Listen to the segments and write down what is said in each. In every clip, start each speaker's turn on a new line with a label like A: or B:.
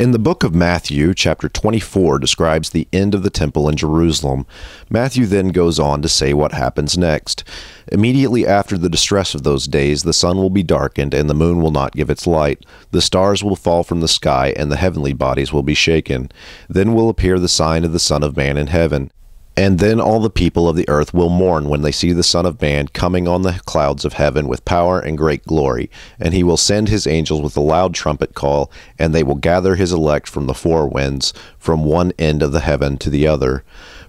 A: In the book of Matthew, chapter 24 describes the end of the temple in Jerusalem. Matthew then goes on to say what happens next. Immediately after the distress of those days, the sun will be darkened, and the moon will not give its light. The stars will fall from the sky, and the heavenly bodies will be shaken. Then will appear the sign of the Son of Man in heaven. And then all the people of the earth will mourn when they see the Son of Man coming on the clouds of heaven with power and great glory. And he will send his angels with a loud trumpet call, and they will gather his elect from the four winds, from one end of the heaven to the other.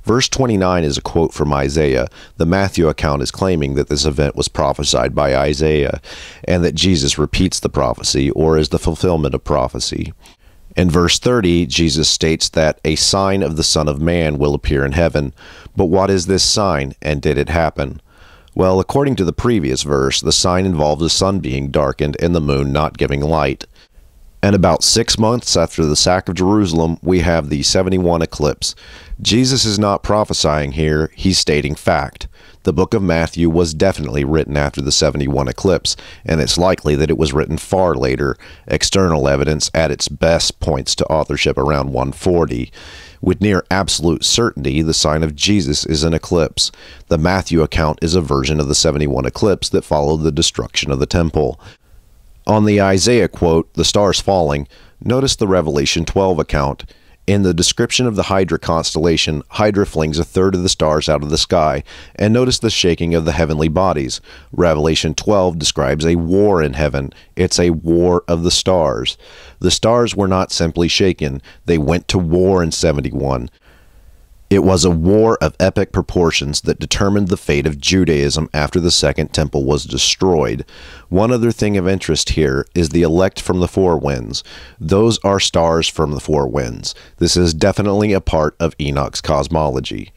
A: Verse 29 is a quote from Isaiah. The Matthew account is claiming that this event was prophesied by Isaiah, and that Jesus repeats the prophecy, or is the fulfillment of prophecy. In verse 30, Jesus states that a sign of the Son of Man will appear in heaven. But what is this sign, and did it happen? Well, according to the previous verse, the sign involves the sun being darkened and the moon not giving light. And about 6 months after the sack of Jerusalem, we have the 71 eclipse. Jesus is not prophesying here, he's stating fact. The book of Matthew was definitely written after the 71 eclipse, and it's likely that it was written far later. External evidence at its best points to authorship around 140. With near absolute certainty, the sign of Jesus is an eclipse. The Matthew account is a version of the 71 eclipse that followed the destruction of the temple. On the Isaiah quote, the stars falling, notice the Revelation 12 account. In the description of the Hydra constellation, Hydra flings a third of the stars out of the sky, and notice the shaking of the heavenly bodies. Revelation 12 describes a war in heaven. It's a war of the stars. The stars were not simply shaken, they went to war in 71. It was a war of epic proportions that determined the fate of Judaism after the Second Temple was destroyed. One other thing of interest here is the elect from the four winds. Those are stars from the four winds. This is definitely a part of Enoch's cosmology.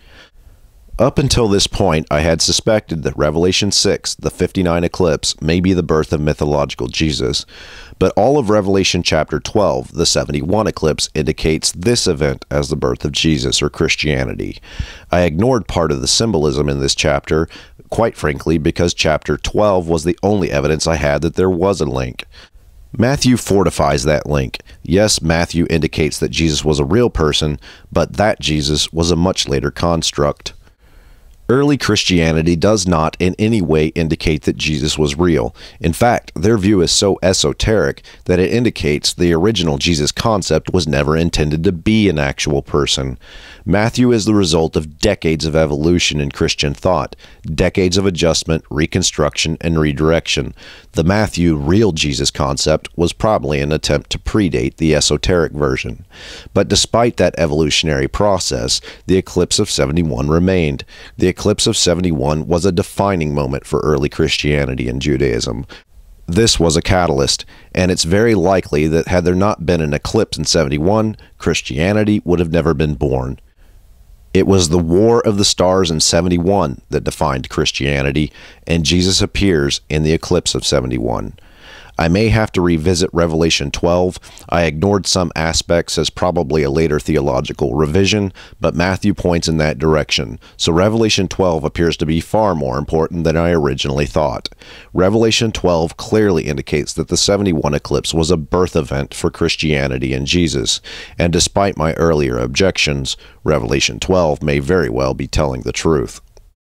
A: Up until this point, I had suspected that Revelation 6, the 59 eclipse, may be the birth of mythological Jesus. But all of Revelation chapter 12, the 71 eclipse, indicates this event as the birth of Jesus or Christianity. I ignored part of the symbolism in this chapter, quite frankly, because chapter 12 was the only evidence I had that there was a link. Matthew fortifies that link. Yes, Matthew indicates that Jesus was a real person, but that Jesus was a much later construct. Early Christianity does not in any way indicate that Jesus was real. In fact, their view is so esoteric that it indicates the original Jesus concept was never intended to be an actual person. Matthew is the result of decades of evolution in Christian thought, decades of adjustment, reconstruction, and redirection. The Matthew real Jesus concept was probably an attempt to predate the esoteric version. But despite that evolutionary process, the eclipse of 71 remained. The eclipse of 71 was a defining moment for early Christianity and Judaism. This was a catalyst, and it's very likely that had there not been an eclipse in 71, Christianity would have never been born. It was the War of the Stars in 71 that defined Christianity, and Jesus appears in the eclipse of 71. I may have to revisit Revelation 12. I ignored some aspects as probably a later theological revision, but Matthew points in that direction, so Revelation 12 appears to be far more important than I originally thought. Revelation 12 clearly indicates that the 71 eclipse was a birth event for Christianity and Jesus, and despite my earlier objections, Revelation 12 may very well be telling the truth.